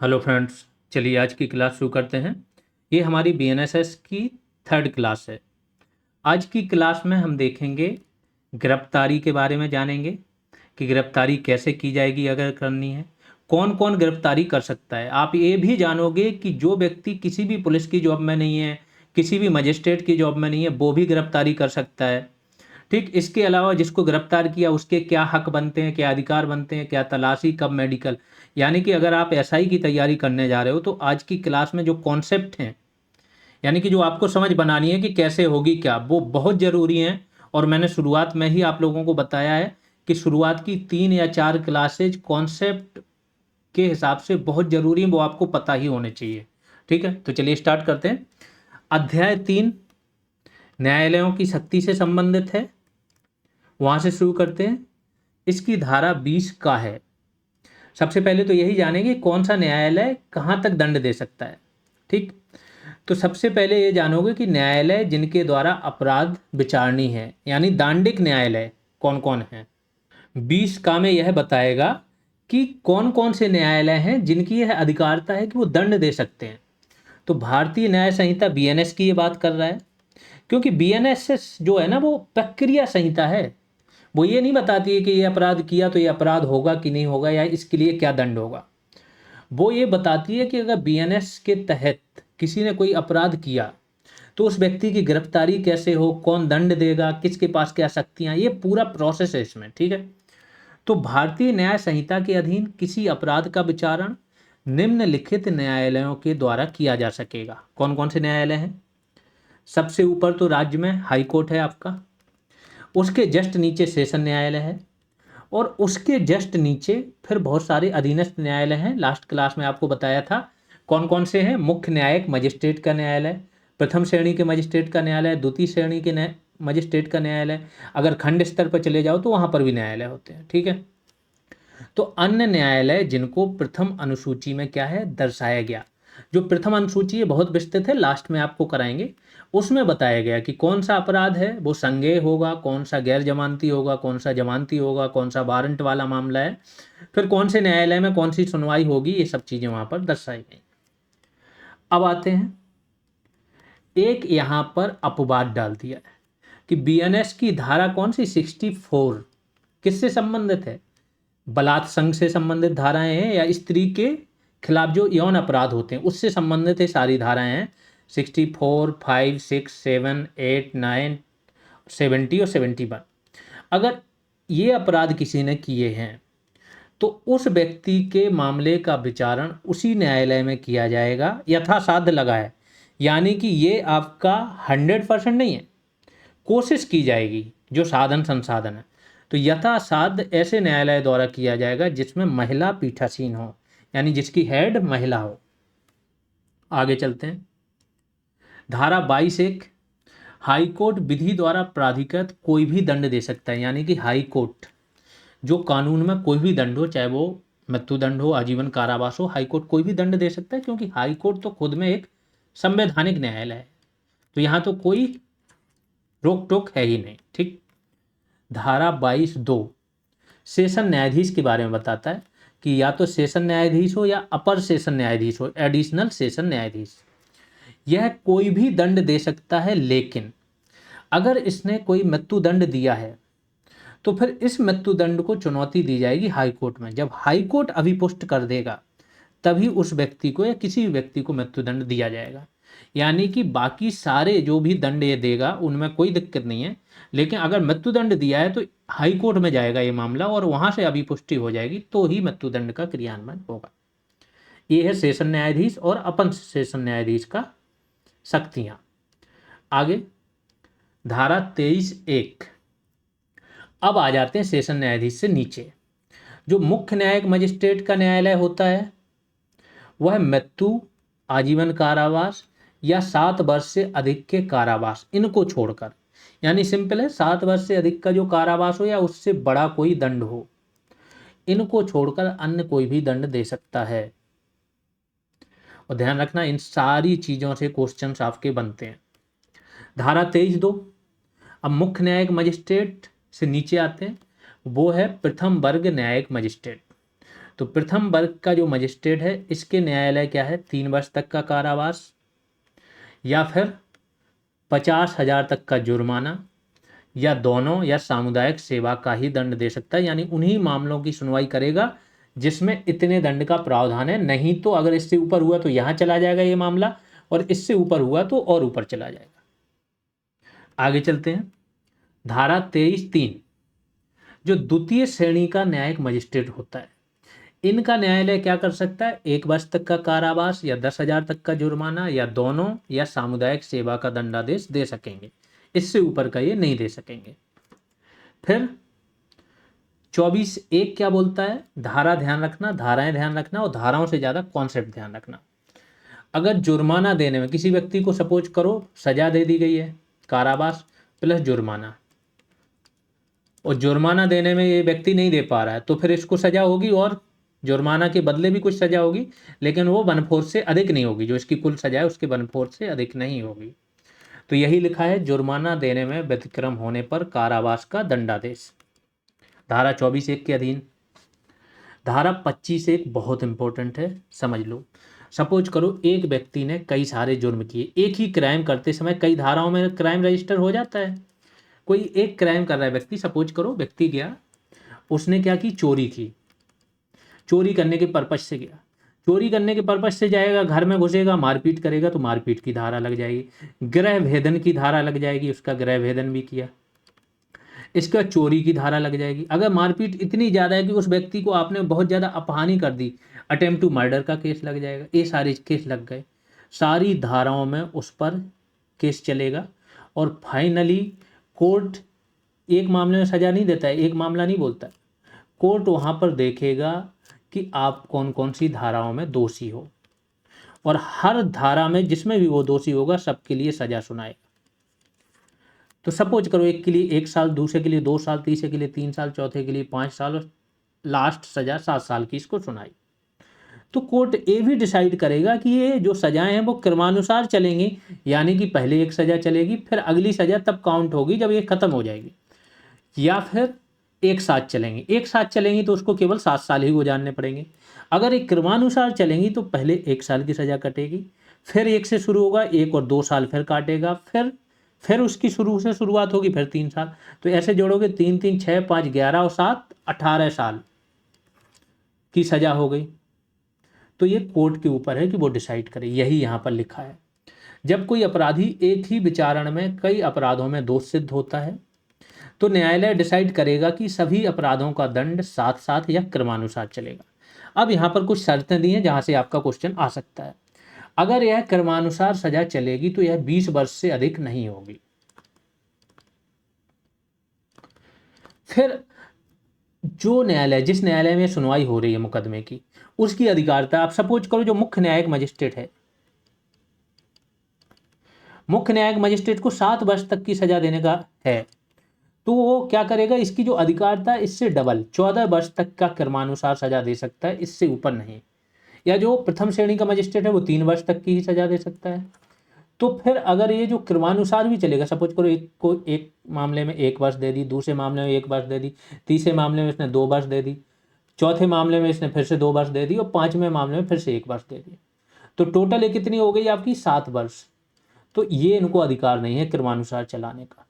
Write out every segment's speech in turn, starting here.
Hello friends, चलिए आज की क्लास शुरू करते हैं। ये हमारी बीएनएसएस की थर्ड क्लास है। आज की क्लास में हम देखेंगे, गिरफ्तारी के बारे में जानेंगे कि गिरफ्तारी कैसे की जाएगी, अगर करनी है कौन कौन गिरफ्तारी कर सकता है। आप ये भी जानोगे कि जो व्यक्ति किसी भी पुलिस की जॉब में नहीं है, किसी भी मजिस्ट्रेट की जॉब में नहीं है, वो भी गिरफ्तारी कर सकता है। ठीक, इसके अलावा जिसको गिरफ्तार किया उसके क्या हक बनते हैं, क्या अधिकार बनते हैं, क्या तलाशी, कब मेडिकल। यानी कि अगर आप एसआई की तैयारी करने जा रहे हो तो आज की क्लास में जो कॉन्सेप्ट हैं, यानी कि जो आपको समझ बनानी है कि कैसे होगी क्या, वो बहुत ज़रूरी हैं। और मैंने शुरुआत में ही आप लोगों को बताया है कि शुरुआत की 3 या 4 क्लासेज कॉन्सेप्ट के हिसाब से बहुत ज़रूरी हैं, वो आपको पता ही होने चाहिए। ठीक है, तो चलिए स्टार्ट करते हैं। अध्याय 3 न्यायालयों की शक्ति से संबंधित है, वहाँ से शुरू करते हैं। इसकी धारा 20 का है। सबसे पहले तो यही जानेंगे कौन सा न्यायालय कहाँ तक दंड दे सकता है। ठीक, तो सबसे पहले ये जानोगे कि न्यायालय जिनके द्वारा अपराध विचारणी है, यानी दांडिक न्यायालय कौन कौन है। 20 का में यह बताएगा कि कौन कौन से न्यायालय हैं जिनकी यह अधिकारता है कि वो दंड दे सकते हैं। तो भारतीय न्याय संहिता बीएनएस की ये बात कर रहा है, क्योंकि बीएनएसएस जो है ना वो प्रक्रिया संहिता है। वो ये नहीं बताती है कि ये अपराध किया तो ये अपराध होगा कि नहीं होगा, या इसके लिए क्या दंड होगा। वो ये बताती है कि अगर बीएनएस के तहत किसी ने कोई अपराध किया तो उस व्यक्ति की गिरफ्तारी कैसे हो, कौन दंड देगा, किसके पास क्या शक्तियां, ये पूरा प्रोसेस है इसमें। ठीक है, तो भारतीय न्याय संहिता के अधीन किसी अपराध का विचारण निम्नलिखित न्यायालयों के द्वारा किया जा सकेगा। कौन कौन से न्यायालय हैं? सबसे ऊपर तो राज्य में हाई कोर्ट है आपका, उसके जस्ट नीचे सेशन न्यायालय है, और उसके जस्ट नीचे फिर बहुत सारे अधीनस्थ न्यायालय हैं। लास्ट क्लास में आपको बताया था कौन कौन से हैं। मुख्य न्यायिक मजिस्ट्रेट का न्यायालय, प्रथम श्रेणी के मजिस्ट्रेट का न्यायालय, द्वितीय श्रेणी के मजिस्ट्रेट का न्यायालय। अगर खंड स्तर पर चले जाओ तो वहाँ पर भी न्यायालय होते हैं। ठीक है, तो अन्य न्यायालय जिनको प्रथम अनुसूची में क्या है दर्शाया गया, जो प्रथम अनुसूची है बहुत विस्तृत है, लास्ट में आपको कराएंगे। उसमें बताया गया कि कौन सा अपराध है वो संज्ञेय होगा, कौन सा गैर जमानती होगा, कौन सा जमानती होगा, कौन सा वारंट वाला मामला है, फिर कौन से न्यायालय में कौन सी सुनवाई होगी, ये सब चीज़ें वहाँ पर दर्शाई गई। अब आते हैं, एक यहाँ पर अपवाद डाल दिया है कि बीएनएस की धारा कौन सी 64 किससे संबंधित है? बलात्कार संघ से संबंधित धाराएं हैं, या स्त्री के खिलाफ जो यौन अपराध होते हैं उससे संबंधित ये सारी धाराएं हैं। 64, 5, 6, 7, 8, 9, 70 और 71। अगर ये अपराध किसी ने किए हैं तो उस व्यक्ति के मामले का विचारण उसी न्यायालय में किया जाएगा, यथासाध्य लगा है। यानी कि ये आपका 100% नहीं है, कोशिश की जाएगी जो साधन संसाधन है। तो यथासाध्य ऐसे न्यायालय द्वारा किया जाएगा जिसमें महिला पीठासीन हो, यानी जिसकी हेड महिला हो। आगे चलते हैं, धारा 22(1) हाई कोर्ट विधि द्वारा प्राधिकृत कोई भी दंड दे सकता है। यानी कि हाई कोर्ट जो कानून में कोई भी दंड हो, चाहे वो मृत्युदंड हो, आजीवन कारावास हो, हाई कोर्ट कोई भी दंड दे सकता है, क्योंकि हाई कोर्ट तो खुद में एक संवैधानिक न्यायालय है। तो यहाँ तो कोई रोक टोक है ही नहीं। ठीक, धारा 22(2) सेशन न्यायाधीश के बारे में बताता है कि या तो सेशन न्यायाधीश हो या अपर सेशन न्यायाधीश हो, एडिशनल सेशन न्यायाधीश, यह कोई भी दंड दे सकता है। लेकिन अगर इसने कोई मृत्युदंड दिया है तो फिर इस मृत्युदंड को चुनौती दी जाएगी हाई कोर्ट में। जब हाई कोर्ट अभिपुष्ट कर देगा तभी उस व्यक्ति को या किसी भी व्यक्ति को मृत्युदंड दिया जाएगा। यानी कि बाकी सारे जो भी दंड ये देगा उनमें कोई दिक्कत नहीं है, लेकिन अगर मृत्युदंड दिया है तो हाई कोर्ट में जाएगा ये मामला, और वहां से अभिपुष्टि हो जाएगी तो ही मृत्युदंड का क्रियान्वयन होगा। ये है सेशन न्यायाधीश और अपन सेशन न्यायाधीश का शक्तियां। आगे धारा 23(1) अब आ जाते हैं सेशन न्यायाधीश से नीचे। जो मुख्य न्यायिक मजिस्ट्रेट का न्यायालय होता है वह मृत्यु, आजीवन कारावास या 7 वर्ष से अधिक के कारावास, इनको छोड़कर, यानी सिंपल है 7 वर्ष से अधिक का जो कारावास हो या उससे बड़ा कोई दंड हो, इनको छोड़कर अन्य कोई भी दंड दे सकता है। और ध्यान रखना इन सारी चीजों से क्वेश्चंस आपके बनते हैं। धारा 23(2) अब मुख्य न्यायिक मजिस्ट्रेट से नीचे आते हैं, वो है प्रथम वर्ग न्यायिक मजिस्ट्रेट। तो प्रथम वर्ग का जो मजिस्ट्रेट है इसके न्यायालय क्या है, 3 वर्ष तक का कारावास या फिर 50,000 तक का जुर्माना या दोनों या सामुदायिक सेवा का ही दंड दे सकता है। यानी उन्हीं मामलों की सुनवाई करेगा जिसमें इतने दंड का प्रावधान है। नहीं तो अगर इससे ऊपर हुआ तो यहाँ चला जाएगा ये मामला, और इससे ऊपर हुआ तो और ऊपर चला जाएगा। आगे चलते हैं। धारा 23(3) जो द्वितीय श्रेणी का न्यायिक मजिस्ट्रेट होता है, इनका न्यायालय क्या कर सकता है, 1 वर्ष तक का कारावास या 10,000 तक का जुर्माना या दोनों या सामुदायिक सेवा का दंडादेश दे सकेंगे। इससे ऊपर का ये नहीं दे सकेंगे। फिर 24(1) क्या बोलता है, धारा ध्यान रखना, धाराएं ध्यान रखना और धाराओं से ज़्यादा कॉन्सेप्ट ध्यान रखना। अगर जुर्माना देने में किसी व्यक्ति को सपोज करो सजा दे दी गई है, कारावास प्लस जुर्माना, और जुर्माना देने में ये व्यक्ति नहीं दे पा रहा है, तो फिर इसको सजा होगी और जुर्माना के बदले भी कुछ सजा होगी, लेकिन वो 1/4 से अधिक नहीं होगी। जो इसकी कुल सजा है उसके 1/4 से अधिक नहीं होगी। तो यही लिखा है, जुर्माना देने में व्यतिक्रम होने पर कारावास का दंडादेश, धारा 24(1) के अधीन। धारा 25(1) बहुत इंपॉर्टेंट है, समझ लो। सपोज करो एक व्यक्ति ने कई सारे जुर्म किए, एक ही क्राइम करते समय कई धाराओं में क्राइम रजिस्टर हो जाता है। कोई एक क्राइम कर रहा है व्यक्ति, सपोज करो व्यक्ति गया, उसने क्या की, चोरी की, चोरी करने के पर्पज से गया, चोरी करने के पर्पज से जाएगा, घर में घुसेगा, मारपीट करेगा तो मारपीट की धारा लग जाएगी, गृह भेदन की धारा लग जाएगी, उसका गृह भेदन भी किया, इसके बाद चोरी की धारा लग जाएगी। अगर मारपीट इतनी ज़्यादा है कि उस व्यक्ति को आपने बहुत ज़्यादा अपहानि कर दी, अटेम्प्ट टू मर्डर का केस लग जाएगा। ये सारे केस लग गए, सारी धाराओं में उस पर केस चलेगा। और फाइनली कोर्ट एक मामले में सज़ा नहीं देता है, एक मामला नहीं बोलता है, कोर्ट वहाँ पर देखेगा कि आप कौन कौन सी धाराओं में दोषी हो, और हर धारा में जिसमें भी वो दोषी होगा सबके लिए सज़ा सुनाएगा। तो सपोज करो एक के लिए 1 साल, दूसरे के लिए 2 साल, तीसरे के लिए 3 साल, चौथे के लिए 5 साल और लास्ट सज़ा 7 साल की इसको सुनाई। तो कोर्ट ये भी डिसाइड करेगा कि ये जो सज़ाएं हैं वो क्रमानुसार चलेंगी, यानी कि पहले एक सज़ा चलेगी, फिर अगली सज़ा तब काउंट होगी जब ये ख़त्म हो जाएगी, या फिर एक साथ चलेंगी। एक साथ चलेंगी तो उसको केवल 7 साल ही गुजारने पड़ेंगे। अगर एक क्रमानुसार चलेंगी तो पहले 1 साल की सज़ा कटेगी, फिर 1 से शुरू होगा, 1 और 2 साल फिर काटेगा, फिर उसकी शुरू से शुरुआत होगी, फिर 3 साल। तो ऐसे जोड़ोगे 3 3 6 5 11 और 7 18 साल की सज़ा हो गई। तो ये कोर्ट के ऊपर है कि वो डिसाइड करे, यही यहाँ पर लिखा है। जब कोई अपराधी एक ही विचारण में कई अपराधों में दोष सिद्ध होता है तो न्यायालय डिसाइड करेगा कि सभी अपराधों का दंड साथ साथ या क्रमानुसार चलेगा। अब यहाँ पर कुछ शर्तें दी हैं जहाँ से आपका क्वेश्चन आ सकता है। अगर यह क्रमानुसार सजा चलेगी तो यह 20 वर्ष से अधिक नहीं होगी। फिर जो न्यायालय, जिस न्यायालय में सुनवाई हो रही है मुकदमे की, उसकी अधिकारिता, आप सपोज करो जो मुख्य न्यायिक मजिस्ट्रेट है, मुख्य न्यायिक मजिस्ट्रेट को 7 वर्ष तक की सजा देने का है, तो वो क्या करेगा, इसकी जो अधिकारिता इससे डबल 14 वर्ष तक का क्रमानुसार सजा दे सकता है, इससे ऊपर नहीं। या जो प्रथम श्रेणी का मजिस्ट्रेट है वो 3 वर्ष तक की ही सजा दे सकता है। तो फिर अगर ये जो क्रमानुसार भी चलेगा, सपोज करो एक को एक मामले में 1 वर्ष दे दी, दूसरे मामले में 1 वर्ष दे दी, तीसरे मामले में इसने 2 वर्ष दे दी, चौथे मामले में इसने फिर से 2 वर्ष दे दी और 5वें मामले में फिर से 1 वर्ष दे दी, तो टोटल ये कितनी हो गई आपकी, 7 वर्ष। तो ये इनको अधिकार नहीं है क्रमानुसार चलाने का।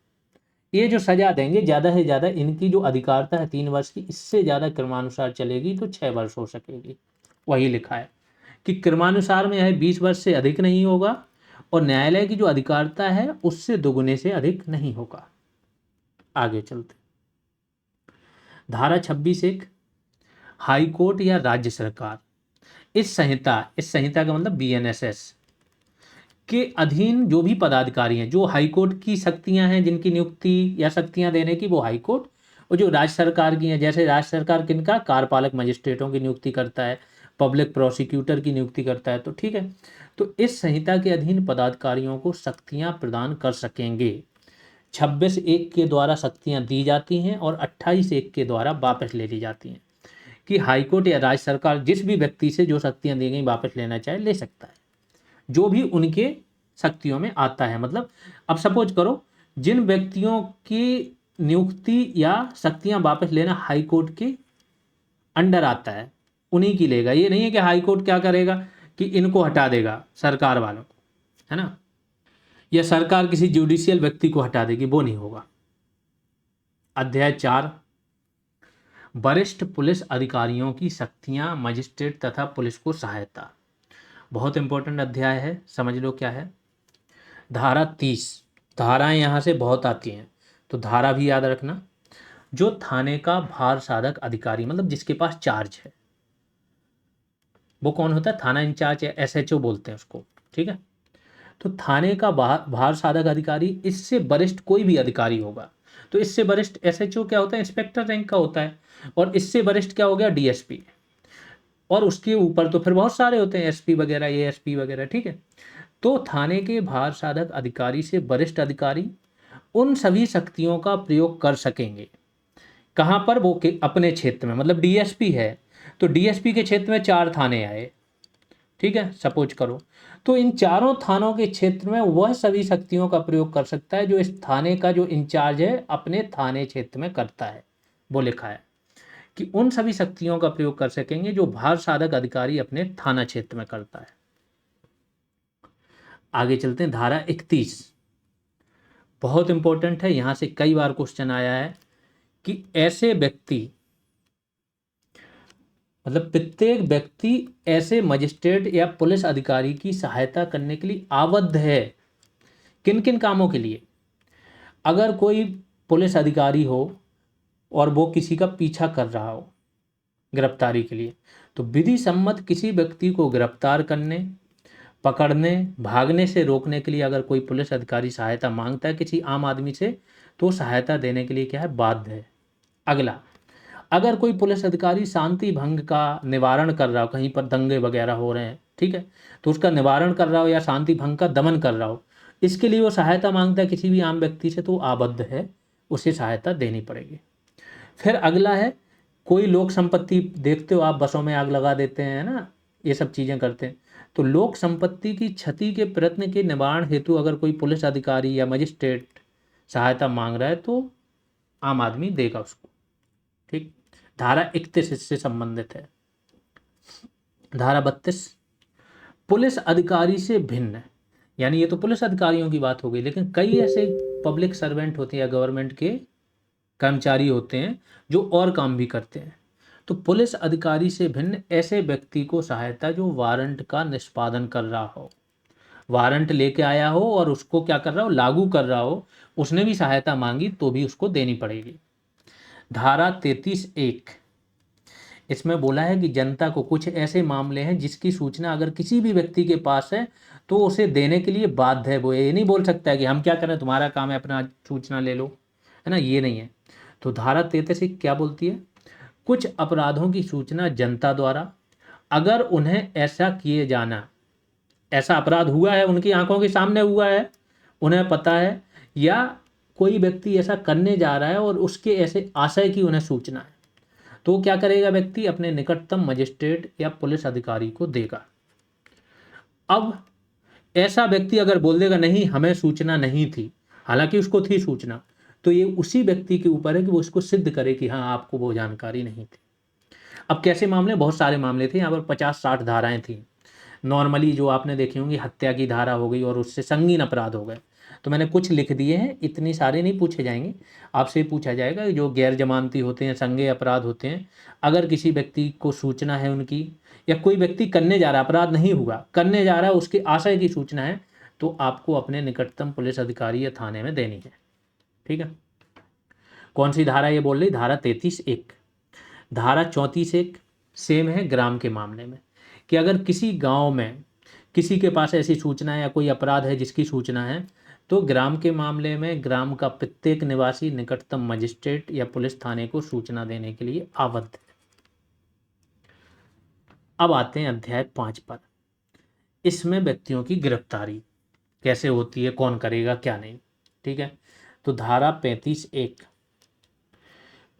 ये जो सजा देंगे ज़्यादा से ज़्यादा, इनकी जो अधिकारिता है 3 वर्ष की, इससे ज़्यादा क्रमानुसार चलेगी तो 6 वर्ष हो सकेगी। वही लिखा है कि क्रमानुसार में यह 20 वर्ष से अधिक नहीं होगा और न्यायालय की जो अधिकारिता है उससे दोगुने से अधिक नहीं होगा। आगे चलते, धारा 26(1) हाई कोर्ट या राज्य सरकार इस संहिता का मतलब BNSS के अधीन जो भी पदाधिकारी हैं, जो हाई कोर्ट की शक्तियां हैं जिनकी नियुक्ति या शक्तियां देने की, वो हाई कोर्ट, और जो राज्य सरकार की हैं, जैसे राज्य सरकार किनका, कार्यपालक मजिस्ट्रेटों की नियुक्ति करता है, पब्लिक प्रोसिक्यूटर की नियुक्ति करता है, तो ठीक है। तो इस संहिता के अधीन पदाधिकारियों को शक्तियां प्रदान कर सकेंगे। 26(1) के द्वारा शक्तियां दी जाती हैं और 28(1) के द्वारा वापस ले ली जाती हैं, कि हाईकोर्ट या राज्य सरकार जिस भी व्यक्ति से जो शक्तियां दी गई वापस लेना चाहे ले सकता है, जो भी उनके शक्तियों में आता है। मतलब अब सपोज करो जिन व्यक्तियों की नियुक्ति या शक्तियां वापस लेना हाई कोर्ट के अंडर आता है, उन्हीं की लेगा। ये नहीं है कि हाई कोर्ट क्या करेगा कि इनको हटा देगा सरकार वालों को, है ना, या सरकार किसी जुडिशियल व्यक्ति को हटा देगी, वो नहीं होगा। अध्याय 4, वरिष्ठ पुलिस अधिकारियों की शक्तियां, मजिस्ट्रेट तथा पुलिस को सहायता। बहुत इंपॉर्टेंट अध्याय है, समझ लो क्या है। धारा 30, धाराएं यहाँ से बहुत आती हैं तो धारा भी याद रखना। जो थाने का भार साधक अधिकारी, मतलब जिसके पास चार्ज है, वो कौन होता है? थाना इंचार्ज या एसएचओ बोलते हैं उसको, ठीक है। तो थाने का भार साधक अधिकारी, इससे वरिष्ठ कोई भी अधिकारी होगा। तो इससे वरिष्ठ एसएचओ क्या होता है? इंस्पेक्टर रैंक का होता है। और इससे वरिष्ठ क्या हो गया? डीएसपी। और उसके ऊपर तो फिर बहुत सारे होते हैं, एसपी वगैरह, एएसपी वगैरह, ठीक है। तो थाने के भार साधक अधिकारी से वरिष्ठ अधिकारी उन सभी शक्तियों का प्रयोग कर सकेंगे। कहाँ पर? वो के अपने क्षेत्र में, मतलब डीएसपी है तो डीएसपी के क्षेत्र में 4 थाने आए, ठीक है, सपोज करो। तो इन चारों थानों के क्षेत्र में वह सभी शक्तियों का प्रयोग कर सकता है जो इस थाने का जो इंचार्ज है अपने थाने क्षेत्र में करता है। वो लिखा है कि उन सभी शक्तियों का प्रयोग कर सकेंगे जो भार साधक अधिकारी अपने थाना क्षेत्र में करता है। आगे चलते हैं, धारा 31, बहुत इंपॉर्टेंट है, यहां से कई बार क्वेश्चन आया है कि ऐसे व्यक्ति, मतलब प्रत्येक व्यक्ति ऐसे मजिस्ट्रेट या पुलिस अधिकारी की सहायता करने के लिए आबद्ध है। किन किन कामों के लिए? अगर कोई पुलिस अधिकारी हो और वो किसी का पीछा कर रहा हो गिरफ्तारी के लिए, तो विधि सम्मत किसी व्यक्ति को गिरफ्तार करने, पकड़ने, भागने से रोकने के लिए अगर कोई पुलिस अधिकारी सहायता मांगता है किसी आम आदमी से, तो सहायता देने के लिए क्या है? बाध्य है। अगला, अगर कोई पुलिस अधिकारी शांति भंग का निवारण कर रहा हो, कहीं पर दंगे वगैरह हो रहे हैं, ठीक है, तो उसका निवारण कर रहा हो या शांति भंग का दमन कर रहा हो, इसके लिए वो सहायता मांगता है किसी भी आम व्यक्ति से, तो आबद्ध है, उसे सहायता देनी पड़ेगी। फिर अगला है, कोई लोक संपत्ति, देखते हो आप बसों में आग लगा देते हैं ना, ये सब चीज़ें करते हैं, तो लोक संपत्ति की क्षति के प्रयत्न के निवारण हेतु अगर कोई पुलिस अधिकारी या मजिस्ट्रेट सहायता मांग रहा है तो आम आदमी देगा उसको, ठीक। धारा 31 इससे संबंधित है। धारा 32, पुलिस अधिकारी से भिन्न, यानी ये तो पुलिस अधिकारियों की बात हो गई, लेकिन कई ऐसे पब्लिक सर्वेंट होते हैं या गवर्नमेंट के कर्मचारी होते हैं जो और काम भी करते हैं। तो पुलिस अधिकारी से भिन्न ऐसे व्यक्ति को सहायता जो वारंट का निष्पादन कर रहा हो, वारंट लेके आया हो और उसको क्या कर रहा हो? लागू कर रहा हो, उसने भी सहायता मांगी तो भी उसको देनी पड़ेगी। धारा 33(1), इसमें बोला है कि जनता को कुछ ऐसे मामले हैं जिसकी सूचना अगर किसी भी व्यक्ति के पास है तो उसे देने के लिए बाध्य है। वो ये नहीं बोल सकता है कि हम क्या करें, तुम्हारा काम है, अपना सूचना ले लो, है ना, ये नहीं है। तो धारा 33 क्या बोलती है? कुछ अपराधों की सूचना जनता द्वारा, अगर उन्हें ऐसा किए जाना, ऐसा अपराध हुआ है, उनकी आंखों के सामने हुआ है, उन्हें पता है, या कोई व्यक्ति ऐसा करने जा रहा है और उसके ऐसे आशय की उन्हें सूचना है, तो क्या करेगा व्यक्ति? अपने निकटतम मजिस्ट्रेट या पुलिस अधिकारी को देगा। अब ऐसा व्यक्ति अगर बोल देगा नहीं हमें सूचना नहीं थी, हालांकि उसको थी सूचना, तो ये उसी व्यक्ति के ऊपर है कि वो इसको सिद्ध करे कि हाँ आपको वो जानकारी नहीं थी। अब कैसे मामले? बहुत सारे मामले थे, यहाँ पर 50-60 धाराएं थी। नॉर्मली जो आपने देखी होंगी, हत्या की धारा हो गई और उससे संगीन अपराध हो गए, तो मैंने कुछ लिख दिए हैं, इतनी सारे नहीं पूछे जाएंगे। आपसे पूछा जाएगा जो गैर जमानती होते हैं, संज्ञेय अपराध होते हैं, अगर किसी व्यक्ति को सूचना है उनकी, या कोई व्यक्ति करने जा रहा है, अपराध नहीं हुआ, करने जा रहा है, उसके आशय की सूचना है, तो आपको अपने निकटतम पुलिस अधिकारी या थाने में देनी है, ठीक है। कौन सी धारा ये बोल रही? धारा 33(1). धारा 34(1) सेम है ग्राम के मामले में, कि अगर किसी गांव में किसी के पास ऐसी सूचना है या कोई अपराध है जिसकी सूचना है, तो ग्राम के मामले में ग्राम का प्रत्येक निवासी निकटतम मजिस्ट्रेट या पुलिस थाने को सूचना देने के लिए आबद्ध है। अब आते हैं अध्याय 5 पर। इसमें व्यक्तियों की गिरफ्तारी कैसे होती है, कौन करेगा क्या नहीं, ठीक है। तो धारा 35(1),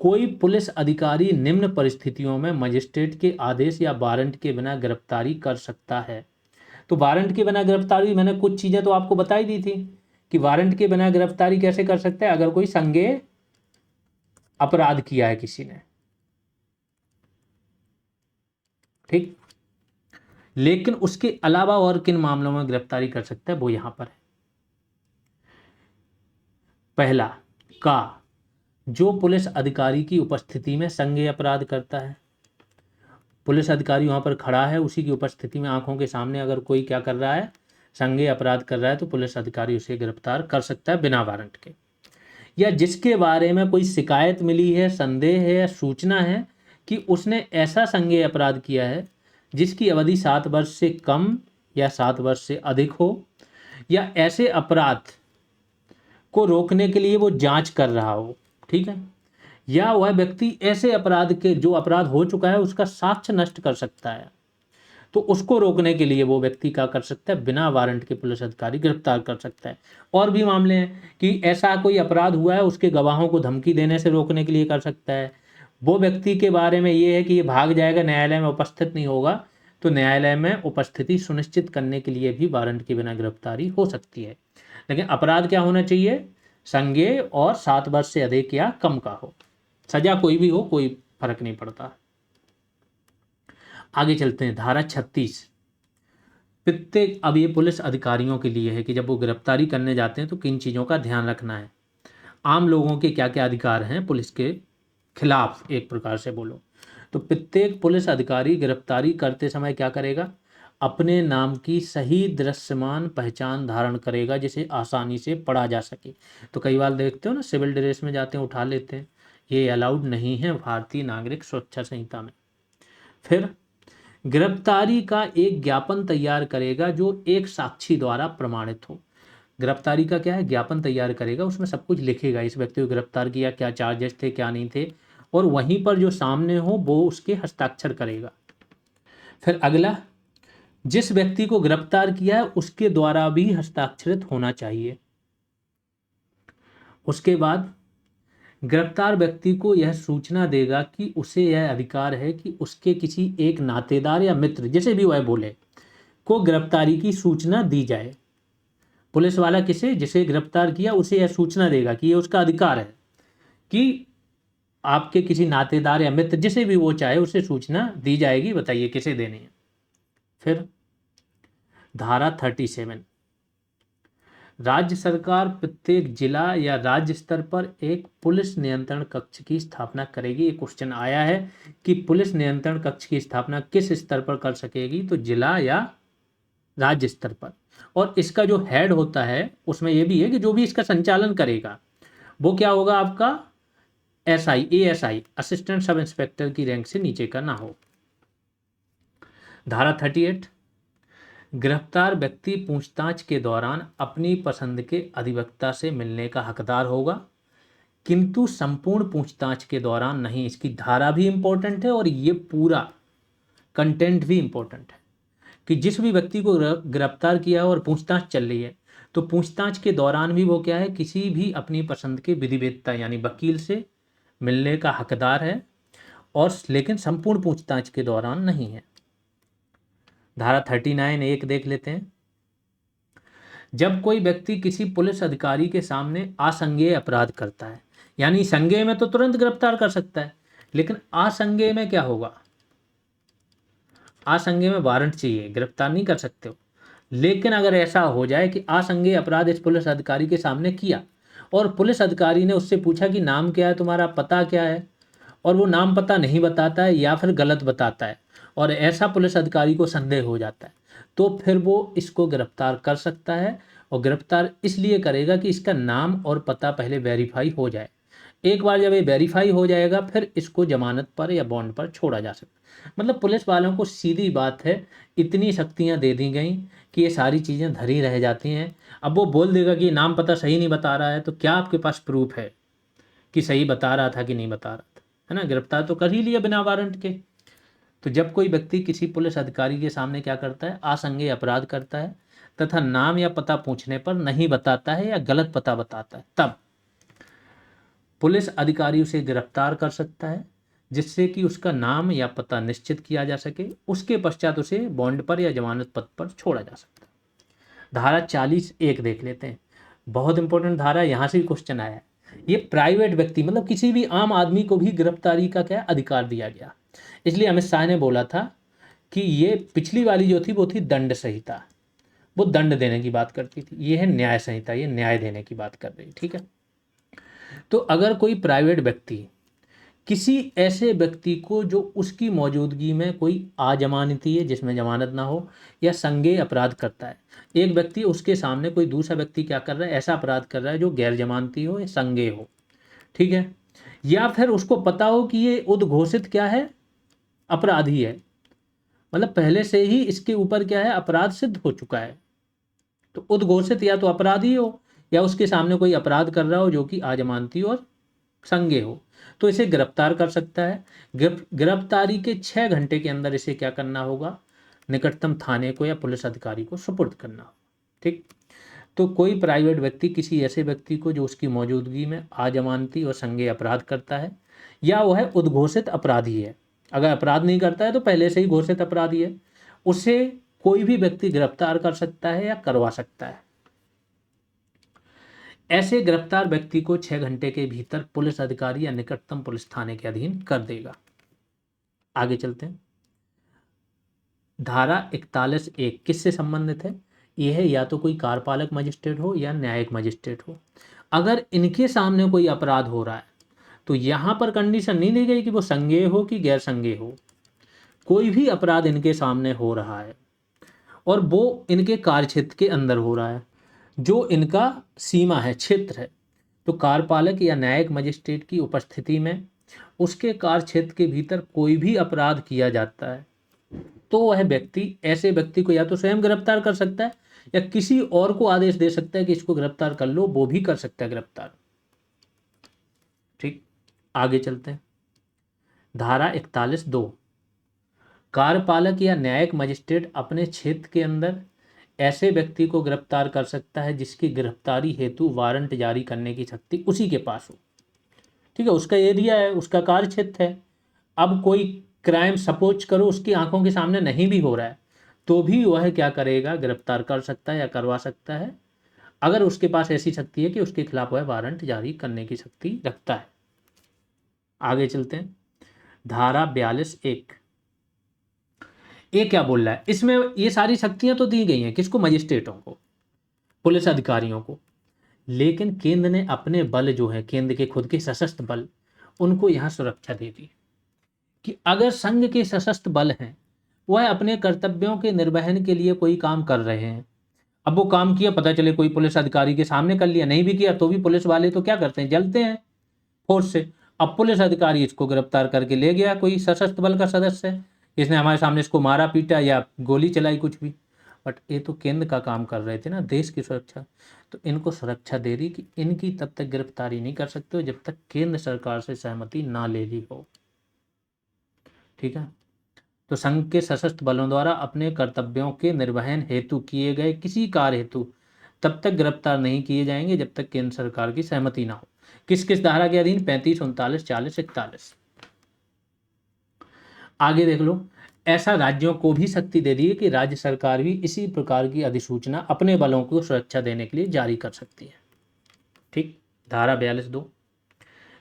कोई पुलिस अधिकारी निम्न परिस्थितियों में मजिस्ट्रेट के आदेश या वारंट के बिना गिरफ्तारी कर सकता है। तो वारंट के बिना गिरफ्तारी, मैंने कुछ चीज़ें तो आपको बताई दी थी कि वारंट के बिना गिरफ्तारी कैसे कर सकता है? अगर कोई संज्ञेय अपराध किया है किसी ने, ठीक। लेकिन उसके अलावा और किन मामलों में गिरफ्तारी कर सकता है वो यहां पर है। पहला का, जो पुलिस अधिकारी की उपस्थिति में संज्ञेय अपराध करता है। पुलिस अधिकारी वहां पर खड़ा है, उसी की उपस्थिति में आंखों के सामने अगर कोई क्या कर रहा है, संज्ञेय अपराध कर रहा है, तो पुलिस अधिकारी उसे गिरफ्तार कर सकता है बिना वारंट के। या जिसके बारे में कोई शिकायत मिली है, संदेह है या सूचना है कि उसने ऐसा संज्ञेय अपराध किया है जिसकी अवधि 7 वर्ष से कम या 7 वर्ष से अधिक हो, या ऐसे अपराध को रोकने के लिए वो जांच कर रहा हो, ठीक है, या वह व्यक्ति ऐसे अपराध के, जो अपराध हो चुका है उसका साक्ष्य नष्ट कर सकता है, तो उसको रोकने के लिए वो व्यक्ति क्या कर सकता है, बिना वारंट के पुलिस अधिकारी गिरफ्तार कर सकता है। और भी मामले हैं कि ऐसा कोई अपराध हुआ है, उसके गवाहों को धमकी देने से रोकने के लिए कर सकता है। वो व्यक्ति के बारे में ये है कि ये भाग जाएगा, न्यायालय में उपस्थित नहीं होगा, तो न्यायालय में उपस्थिति सुनिश्चित करने के लिए भी वारंट के बिना गिरफ्तारी हो सकती है। लेकिन अपराध क्या होना चाहिए, संज्ञेय और 7 वर्ष से अधिक या कम का हो। सजा कोई भी हो, कोई फर्क नहीं पड़ता। आगे चलते हैं, धारा 36। प्रत्येक, अब ये पुलिस अधिकारियों के लिए है कि जब वो गिरफ्तारी करने जाते हैं तो किन चीज़ों का ध्यान रखना है। आम लोगों के क्या क्या अधिकार हैं पुलिस के खिलाफ, एक प्रकार से बोलो तो प्रत्येक पुलिस अधिकारी गिरफ्तारी करते समय क्या करेगा, अपने नाम की सही दृश्यमान पहचान धारण करेगा जिसे आसानी से पढ़ा जा सके। तो कई बार देखते हो ना, सिविल ड्रेस में जाते हैं, उठा लेते हैं, ये अलाउड नहीं है भारतीय नागरिक सुरक्षा संहिता में। फिर गिरफ्तारी का एक ज्ञापन तैयार करेगा जो एक साक्षी द्वारा प्रमाणित हो। गिरफ्तारी का क्या है, ज्ञापन तैयार करेगा, उसमें सब कुछ लिखेगा, इस व्यक्ति को गिरफ्तार किया, क्या चार्जेस थे क्या नहीं थे, और वहीं पर जो सामने हो वो उसके हस्ताक्षर करेगा। फिर अगला, जिस व्यक्ति को गिरफ्तार किया है उसके द्वारा भी हस्ताक्षरित होना चाहिए। उसके बाद गिरफ्तार व्यक्ति को यह सूचना देगा कि उसे यह अधिकार है कि उसके किसी एक नातेदार या मित्र, जैसे भी वह बोले, को गिरफ्तारी की सूचना दी जाए। पुलिस वाला किसे, जिसे गिरफ्तार किया उसे यह सूचना देगा कि ये उसका अधिकार है कि आपके किसी नातेदार या मित्र, जिसे भी वो चाहे, उसे सूचना दी जाएगी, बताइए किसे देनी है। फिर धारा 37, राज्य सरकार प्रत्येक जिला या राज्य स्तर पर एक पुलिस नियंत्रण कक्ष की स्थापना करेगी। ये क्वेश्चन आया है कि पुलिस नियंत्रण कक्ष की स्थापना किस स्तर पर कर सकेगी, तो जिला या राज्य स्तर पर। और इसका जो हेड होता है उसमें यह भी है कि जो भी इसका संचालन करेगा वो क्या होगा, आपका SI, ASI, assistant sub inspector की रैंक से नीचे का ना हो। धारा 38, गिरफ्तार व्यक्ति पूछताछ के दौरान अपनी पसंद के अधिवक्ता से मिलने का हकदार होगा, किंतु संपूर्ण पूछताछ के दौरान नहीं। इसकी धारा भी इंपॉर्टेंट है और ये पूरा कंटेंट भी इंपॉर्टेंट है कि जिस भी व्यक्ति को गिरफ्तार किया और पूछताछ चल रही है, तो पूछताछ के दौरान भी वो क्या है, किसी भी अपनी पसंद के विधिवेत्ता यानी वकील से मिलने का हकदार है, और लेकिन संपूर्ण पूछताछ के दौरान नहीं है। धारा 39 एक देख लेते हैं। जब कोई व्यक्ति किसी पुलिस अधिकारी के सामने असंज्ञेय अपराध करता है, यानी संज्ञेय में तो तुरंत गिरफ्तार कर सकता है, लेकिन असंज्ञेय में क्या होगा, असंज्ञेय में वारंट चाहिए, गिरफ्तार नहीं कर सकते हो। लेकिन अगर ऐसा हो जाए कि असंज्ञेय अपराध इस पुलिस अधिकारी के सामने किया और पुलिस अधिकारी ने उससे पूछा कि नाम क्या है तुम्हारा, पता क्या है, और वो नाम पता नहीं बताता है या फिर गलत बताता है, और ऐसा पुलिस अधिकारी को संदेह हो जाता है, तो फिर वो इसको गिरफ्तार कर सकता है। और गिरफ्तार इसलिए करेगा कि इसका नाम और पता पहले वेरीफाई हो जाए। एक बार जब ये वेरीफाई हो जाएगा फिर इसको जमानत पर या बॉन्ड पर छोड़ा जा सकता है। मतलब पुलिस वालों को सीधी बात है, इतनी शक्तियां दे दी गई कि ये सारी चीज़ें धरी रह जाती हैं। अब वो बोल देगा कि नाम पता सही नहीं बता रहा है, तो क्या आपके पास प्रूफ है कि सही बता रहा था कि नहीं बता रहा था, है ना। गिरफ्तार तो कर ही लिया बिना वारंट के। तो जब कोई व्यक्ति किसी पुलिस अधिकारी के सामने क्या करता है, असंज्ञेय अपराध करता है तथा नाम या पता पूछने पर नहीं बताता है या गलत पता बताता है, तब पुलिस अधिकारी उसे गिरफ्तार कर सकता है, जिससे कि उसका नाम या पता निश्चित किया जा सके। उसके पश्चात उसे बॉन्ड पर या जमानत पत्र पर छोड़ा जा सकता है। धारा 40 एक देख लेते हैं, बहुत इंपॉर्टेंट धारा, यहाँ से भी क्वेश्चन आया है। ये प्राइवेट व्यक्ति, मतलब किसी भी आम आदमी को भी गिरफ्तारी का क्या अधिकार दिया गया। इसलिए अमित शाह ने बोला था कि ये पिछली वाली जो थी वो थी दंड संहिता, वो दंड देने की बात करती थी। ये है न्याय संहिता, ये न्याय देने की बात कर रही है। ठीक है, तो अगर कोई प्राइवेट व्यक्ति किसी ऐसे व्यक्ति को जो उसकी मौजूदगी में कोई अजमानती है जिसमें जमानत ना हो या संज्ञेय अपराध करता है, एक व्यक्ति उसके सामने कोई दूसरा व्यक्ति क्या कर रहा है, ऐसा अपराध कर रहा है जो गैर जमानती हो या संज्ञेय हो, ठीक है, या फिर उसको पता हो कि ये उद्घोषित क्या है, अपराधी है, मतलब पहले से ही इसके ऊपर क्या है, अपराध सिद्ध हो चुका है, तो उद्घोषित या तो अपराधी हो या उसके सामने कोई अपराध कर रहा हो जो कि अजमानती और संज्ञेय हो, तो इसे गिरफ्तार कर सकता है। गिरफ्तारी के 6 घंटे के अंदर इसे क्या करना होगा, निकटतम थाने को या पुलिस अधिकारी को सुपुर्द करना होगा। ठीक, तो कोई प्राइवेट व्यक्ति किसी ऐसे व्यक्ति को जो उसकी मौजूदगी में अजमानती और संज्ञेय अपराध करता है या वह उद्घोषित अपराधी है, अगर अपराध नहीं करता है तो पहले से ही घोषित अपराधी है, उसे कोई भी व्यक्ति गिरफ्तार कर सकता है या करवा सकता है। ऐसे गिरफ्तार व्यक्ति को 6 घंटे के भीतर पुलिस अधिकारी या निकटतम पुलिस थाने के अधीन कर देगा। आगे चलते हैं। धारा 41(1) किससे संबंधित है, यह है या तो कोई कार्यपालक मजिस्ट्रेट हो या न्यायिक मजिस्ट्रेट हो। अगर इनके सामने कोई अपराध हो रहा है तो यहां पर कंडीशन नहीं दी गई कि वो संज्ञेय हो कि गैर संज्ञेय हो, कोई भी अपराध इनके सामने हो रहा है और वो इनके कार्यक्षेत्र के अंदर हो रहा है, जो इनका सीमा है, क्षेत्र है, तो कार्यपालक या न्यायिक मजिस्ट्रेट की उपस्थिति में उसके कार्य क्षेत्र के भीतर कोई भी अपराध किया जाता है तो वह व्यक्ति ऐसे व्यक्ति को या तो स्वयं गिरफ्तार कर सकता है या किसी और को आदेश दे सकता है कि इसको गिरफ्तार कर लो, वो भी कर सकता है गिरफ्तार। ठीक, आगे चलते हैं। धारा 41(2) कार्यपालक या न्यायिक मजिस्ट्रेट अपने क्षेत्र के अंदर ऐसे व्यक्ति को गिरफ्तार कर सकता है जिसकी गिरफ्तारी हेतु वारंट जारी करने की शक्ति उसी के पास हो। ठीक है, उसका एरिया है, उसका कार्य क्षेत्र है। अब कोई क्राइम सपोज करो उसकी आंखों के सामने नहीं भी हो रहा है तो भी वह क्या करेगा, गिरफ्तार कर सकता है या करवा सकता है, अगर उसके पास ऐसी शक्ति है कि उसके खिलाफ वह वारंट जारी करने की शक्ति रखता है। आगे चलते हैं। धारा 42(1) ये क्या बोल रहा है, इसमें ये सारी शक्तियां तो दी गई हैं किसको, मजिस्ट्रेटों को, पुलिस अधिकारियों को, लेकिन केंद्र ने अपने बल जो है, केंद्र के खुद के सशस्त्र बल, उनको यहाँ सुरक्षा दे दी कि अगर संघ के सशस्त्र बल हैं वह अपने कर्तव्यों के निर्वहन के लिए कोई काम कर रहे हैं, अब वो काम किया, पता चले कोई पुलिस अधिकारी के सामने कर लिया, नहीं भी किया तो भी पुलिस वाले तो क्या करते हैं, जलते हैं फोर्स से। अब पुलिस अधिकारी इसको गिरफ्तार करके ले गया, कोई सशस्त्र बल का सदस्य है, इसने हमारे सामने इसको मारा पीटा या गोली चलाई कुछ भी, बट ये तो केंद्र का काम कर रहे थे ना, देश की सुरक्षा, तो इनको सुरक्षा दे रही कि इनकी तब तक गिरफ्तारी नहीं कर सकते हो जब तक केंद्र सरकार से सहमति ना ले ली हो। ठीक है, तो संघ के सशस्त्र बलों द्वारा अपने कर्तव्यों के निर्वहन हेतु किए गए किसी कार्य हेतु तब तक गिरफ्तार नहीं किए जाएंगे जब तक केंद्र सरकार की सहमति ना हो। किस किस धारा के अधीन, 35, 39, 40, 41। आगे देख लो, ऐसा राज्यों को भी शक्ति दे दी है कि राज्य सरकार भी इसी प्रकार की अधिसूचना अपने बलों को सुरक्षा देने के लिए जारी कर सकती है। ठीक, धारा 42(2).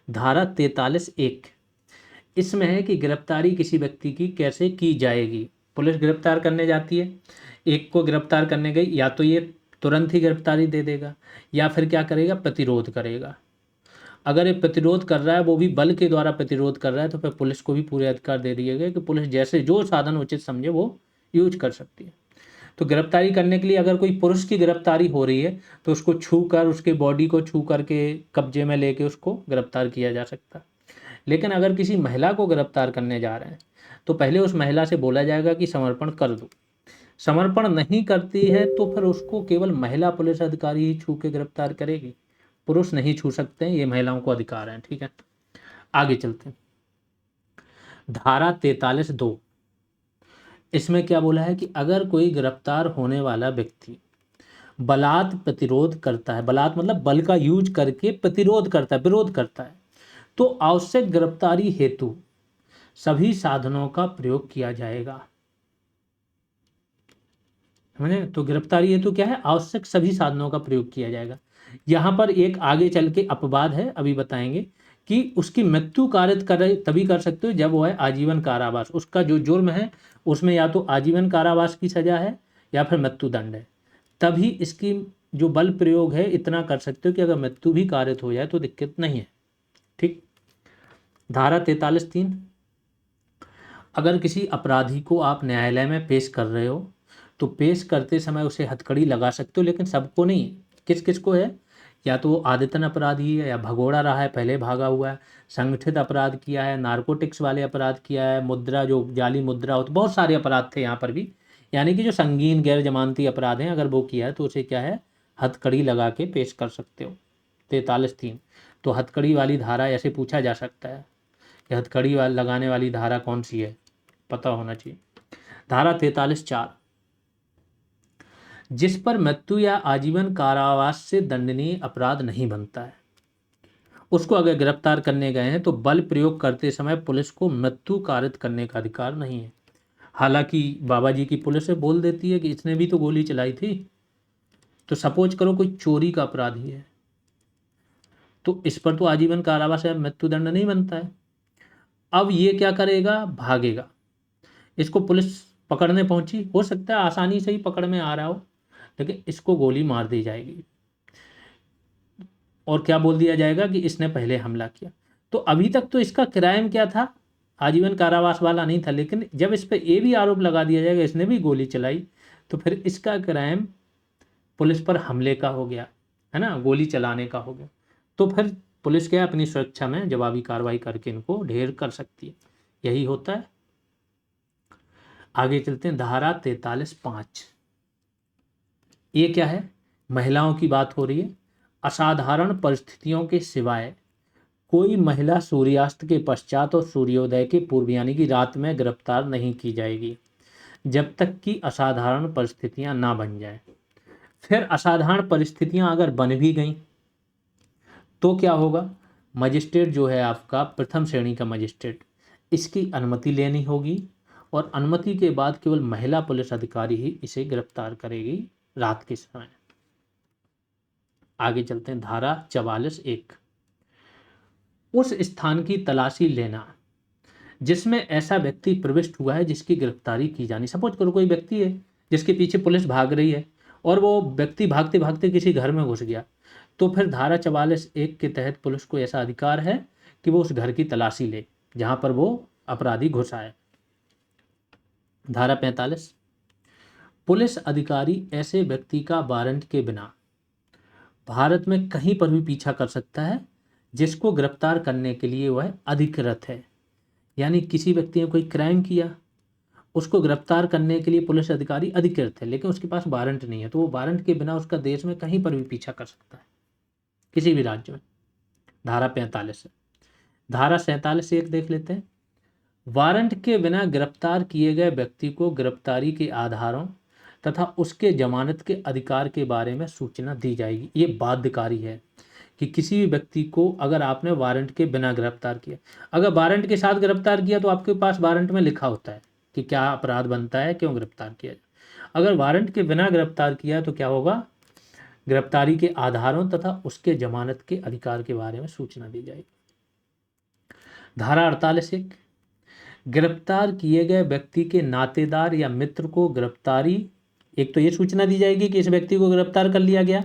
धारा 43(1) इसमें है कि गिरफ्तारी किसी व्यक्ति की कैसे की जाएगी। पुलिस गिरफ्तार करने जाती है, एक को गिरफ्तार करने गई, या तो ये तुरंत ही गिरफ्तारी दे देगा या फिर क्या करेगा, प्रतिरोध करेगा। अगर ये प्रतिरोध कर रहा है, वो भी बल के द्वारा प्रतिरोध कर रहा है, तो फिर पुलिस को भी पूरे अधिकार दे दिए गए कि पुलिस जैसे जो साधन उचित समझे वो यूज कर सकती है। तो गिरफ्तारी करने के लिए अगर कोई पुरुष की गिरफ्तारी हो रही है तो उसको छू कर, उसके बॉडी को छू करके कब्जे में लेके उसको गिरफ्तार किया जा सकता है। लेकिन अगर किसी महिला को गिरफ्तार करने जा रहे हैं तो पहले उस महिला से बोला जाएगा कि समर्पण कर दो, समर्पण नहीं करती है तो फिर उसको केवल महिला पुलिस अधिकारी ही छू के गिरफ्तार करेगी, पुरुष नहीं छू सकते हैं, ये महिलाओं को अधिकार है। ठीक है, आगे चलते हैं। धारा 43(2) इसमें क्या बोला है कि अगर कोई गिरफ्तार होने वाला व्यक्ति बलात् प्रतिरोध करता है, बलात् मतलब बल का यूज करके प्रतिरोध करता है, विरोध करता है, तो आवश्यक गिरफ्तारी हेतु सभी साधनों का प्रयोग किया जाएगा। समझे, तो गिरफ्तारी हेतु क्या है, आवश्यक सभी साधनों का प्रयोग किया जाएगा। यहां पर एक आगे चल के अपवाद है, अभी बताएंगे कि उसकी मृत्यु कारित करे तभी कर सकते हो जब वो है आजीवन कारावास। उसका जो जुर्म है उसमें या तो आजीवन कारावास की सजा है या फिर मृत्युदंड है, तभी इसकी जो बल प्रयोग है इतना कर सकते हो कि अगर मृत्यु भी कारित हो जाए तो दिक्कत नहीं है। ठीक। धारा 43(3), अगर किसी अपराधी को आप न्यायालय में पेश कर रहे हो तो पेश करते समय उसे हथकड़ी लगा सकते हो, लेकिन सबको नहीं। किस किस को है? या तो वो आदतन अपराधी है, या भगोड़ा रहा है, पहले भागा हुआ है, संगठित अपराध किया है, नारकोटिक्स वाले अपराध किया है, मुद्रा जो जाली मुद्रा हो, तो बहुत सारे अपराध थे यहाँ पर भी। यानी कि जो संगीन गैर जमानती अपराध हैं अगर वो किया है तो उसे क्या है, हथकड़ी लगा के पेश कर सकते हो। 43(3), तो हथकड़ी वाली धारा ऐसे पूछा जा सकता है कि हथकड़ी वाली लगाने वाली धारा कौन सी है, पता होना चाहिए। धारा 43(4), जिस पर मृत्यु या आजीवन कारावास से दंडनीय अपराध नहीं बनता है उसको अगर गिरफ्तार करने गए हैं तो बल प्रयोग करते समय पुलिस को मृत्यु कारित करने का अधिकार नहीं है। हालांकि बाबा जी की पुलिस से बोल देती है कि इसने भी तो गोली चलाई थी, तो सपोज करो कोई चोरी का अपराधी है तो इस पर तो आजीवन कारावास या मृत्युदंड नहीं बनता है। अब ये क्या करेगा, भागेगा। इसको पुलिस पकड़ने पहुंची, हो सकता है आसानी से ही पकड़ में आ रहा हो, लेकिन इसको गोली मार दी जाएगी और क्या बोल दिया जाएगा कि इसने पहले हमला किया। तो अभी तक तो इसका क्राइम क्या था, आजीवन कारावास वाला नहीं था, लेकिन जब इस पर ये भी आरोप लगा दिया जाएगा इसने भी गोली चलाई, तो फिर इसका क्राइम पुलिस पर हमले का हो गया, है ना, गोली चलाने का हो गया। तो फिर पुलिस क्या अपनी सुरक्षा में जवाबी कार्रवाई करके इनको ढेर कर सकती है, यही होता है। आगे चलते हैं, धारा 43(5), ये क्या है, महिलाओं की बात हो रही है। असाधारण परिस्थितियों के सिवाय कोई महिला सूर्यास्त के पश्चात और सूर्योदय के पूर्व यानी कि रात में गिरफ्तार नहीं की जाएगी जब तक कि असाधारण परिस्थितियां ना बन जाए। फिर असाधारण परिस्थितियां अगर बन भी गई तो क्या होगा, मजिस्ट्रेट जो है आपका प्रथम श्रेणी का मजिस्ट्रेट, इसकी अनुमति लेनी होगी और अनुमति के बाद केवल महिला पुलिस अधिकारी ही इसे गिरफ्तार करेगी रात के समय। आगे चलते हैं, धारा 44(1), उस स्थान की तलाशी लेना जिसमें ऐसा व्यक्ति प्रविष्ट हुआ है जिसकी गिरफ्तारी की जानी। सपोज करो कोई व्यक्ति है जिसके पीछे पुलिस भाग रही है और वो व्यक्ति भागते भागते किसी घर में घुस गया, तो फिर धारा 44(1) के तहत पुलिस को ऐसा अधिकार है कि वो उस घर की तलाशी ले जहां पर वो अपराधी घुसा है। धारा 45, पुलिस अधिकारी ऐसे व्यक्ति का वारंट के बिना भारत में कहीं पर भी पीछा कर सकता है जिसको गिरफ्तार करने के लिए वह अधिकृत है। यानी किसी व्यक्ति ने कोई क्राइम किया, उसको गिरफ्तार करने के लिए पुलिस अधिकारी अधिकृत है, लेकिन उसके पास वारंट नहीं है, तो वो वारंट के बिना उसका देश में कहीं पर भी पीछा कर सकता है, किसी भी राज्य में। धारा 45 है। धारा 47(1) देख लेते हैं, वारंट के बिना गिरफ्तार किए गए व्यक्ति को गिरफ्तारी के आधारों तथा उसके जमानत के अधिकार के बारे में सूचना दी जाएगी। ये बाध्यकारी है कि किसी भी व्यक्ति को अगर आपने वारंट के बिना गिरफ्तार किया, अगर वारंट के साथ गिरफ्तार किया तो आपके पास वारंट में लिखा होता है कि क्या अपराध बनता है, क्यों गिरफ्तार किया जाए। अगर वारंट के बिना गिरफ्तार किया तो क्या होगा, गिरफ्तारी के आधारों तथा उसके जमानत के अधिकार के बारे में सूचना दी जाएगी। धारा 48(1), गिरफ्तार किए गए व्यक्ति के नातेदार या मित्र को गिरफ्तारी, एक तो ये सूचना दी जाएगी कि इस व्यक्ति को गिरफ्तार कर लिया गया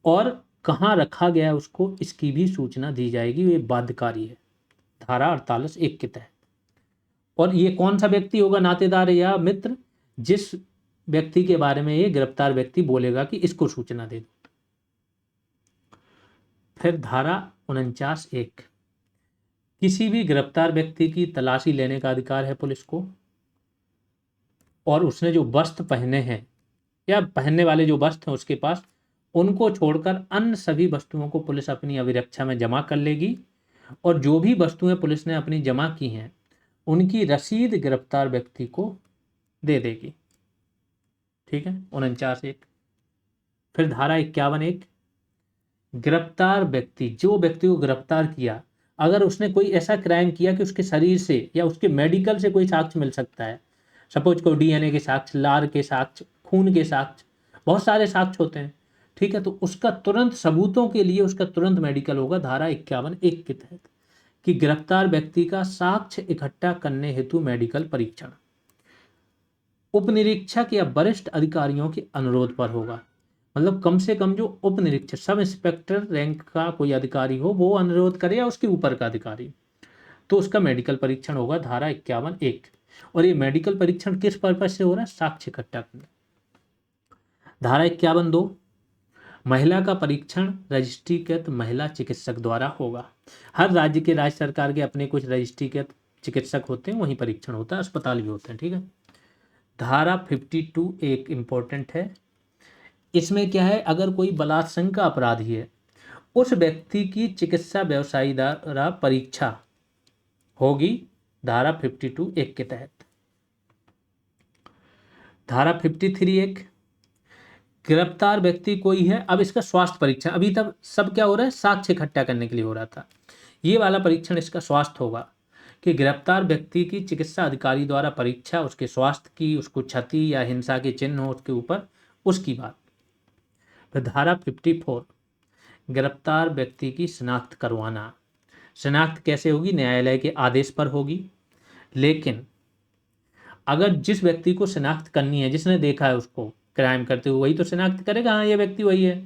और कहाँ रखा गया उसको, इसकी भी सूचना दी जाएगी। ये बाध्यकारी है धारा 48(1) के तहत। और ये कौन सा व्यक्ति होगा, नातेदार या मित्र, जिस व्यक्ति के बारे में ये गिरफ्तार व्यक्ति बोलेगा कि इसको सूचना दे दो। फिर धारा 49(1), किसी भी गिरफ्तार व्यक्ति की तलाशी लेने का अधिकार है पुलिस को, और उसने जो वस्त्र पहने हैं या पहनने वाले जो वस्त्र हैं उसके पास, उनको छोड़कर अन्य सभी वस्तुओं को पुलिस अपनी अभिरक्षा में जमा कर लेगी और जो भी वस्तुएं पुलिस ने अपनी जमा की हैं उनकी रसीद गिरफ्तार व्यक्ति को दे देगी। ठीक है, 49(1). फिर धारा 51(1), गिरफ्तार व्यक्ति, जो व्यक्ति को गिरफ्तार किया, अगर उसने कोई ऐसा क्राइम किया कि उसके शरीर से या उसके मेडिकल से कोई साक्ष्य मिल सकता है, सपोज को डीएनए के साक्ष्य, लार के साक्ष्य, खून के साक्ष्य, बहुत सारे साक्ष्य होते हैं, ठीक है, तो उसका तुरंत सबूतों के लिए उसका तुरंत मेडिकल होगा धारा 51(1) के तहत कि गिरफ्तार व्यक्ति का साक्ष्य इकट्ठा करने हेतु मेडिकल परीक्षण उपनिरीक्षक या वरिष्ठ अधिकारियों के अनुरोध पर होगा। मतलब कम से कम जो उपनिरीक्षक सब इंस्पेक्टर रैंक का कोई अधिकारी हो वो अनुरोध करे या उसके ऊपर का अधिकारी, तो उसका मेडिकल परीक्षण होगा धारा 51(1). और ये मेडिकल परीक्षण किस पर्पज से हो रहा है? साक्ष्य इकट्ठा करने। धारा 51(2) महिला का परीक्षण रजिस्ट्रीकृत महिला चिकित्सक द्वारा होगा। हर राज्य के राज्य सरकार के अपने कुछ रजिस्ट्रीकृत चिकित्सक होते हैं, वहीं परीक्षण होता है, अस्पताल भी होते हैं। ठीक है। धारा 52 एक इम्पोर्टेंट है। इसमें क्या है, अगर कोई बलात्संग का अपराधी है उस व्यक्ति की चिकित्सा व्यवसायी द्वारा परीक्षा होगी धारा 52(1) के तहत। धारा 53(1) गिरफ्तार व्यक्ति कोई है, अब इसका स्वास्थ्य परीक्षण, अभी तक सब क्या हो रहा है, साक्ष्य इकट्ठा करने के लिए हो रहा था, ये वाला परीक्षण इसका स्वास्थ्य होगा कि गिरफ्तार व्यक्ति की चिकित्सा अधिकारी द्वारा परीक्षा, उसके स्वास्थ्य की, उसको क्षति या हिंसा के चिन्ह हो उसके ऊपर, उसकी बात। फिर धारा 54 गिरफ्तार व्यक्ति की शिनाख्त करवाना। शिनाख्त कैसे होगी? न्यायालय के आदेश पर होगी, लेकिन अगर जिस व्यक्ति को शिनाख्त करनी है, जिसने देखा है उसको क्राइम करते हुए, वही तो शिनाख्त करेगा, हाँ ये व्यक्ति वही है।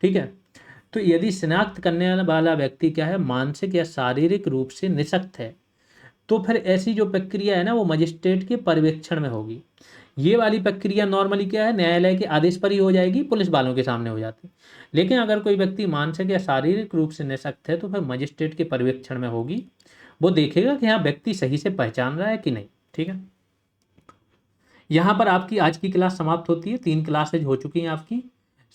ठीक है, तो यदि शिनाख्त करने वाला व्यक्ति क्या है, मानसिक या शारीरिक रूप से निशक्त है, तो फिर ऐसी जो प्रक्रिया है ना वो मजिस्ट्रेट के पर्यवेक्षण में होगी। ये वाली प्रक्रिया नॉर्मली क्या है, न्यायालय के आदेश पर ही हो जाएगी, पुलिस वालों के सामने हो जाती। लेकिन अगर कोई व्यक्ति मानसिक या शारीरिक रूप से निशक्त है तो फिर मजिस्ट्रेट के पर्यवेक्षण में होगी। वो देखेगा कि हाँ व्यक्ति सही से पहचान रहा है कि नहीं। ठीक है, यहाँ पर आपकी आज की क्लास समाप्त होती है। 3 क्लासेज हो चुकी हैं आपकी।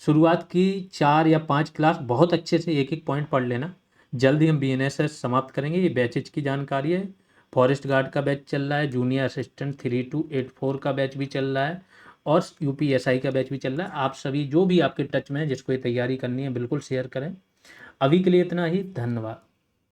शुरुआत की 4 या 5 क्लास बहुत अच्छे से एक एक पॉइंट पढ़ लेना। जल्दी हम BNSS समाप्त करेंगे। ये बैचेज की जानकारी है। फॉरेस्ट गार्ड का बैच चल रहा है, जूनियर असिस्टेंट 3284 का बैच भी चल रहा है, और UPSI का बैच भी चल रहा है। आप सभी जो भी आपके टच में है जिसको ये तैयारी करनी है बिल्कुल शेयर करें। अभी के लिए इतना ही, धन्यवाद।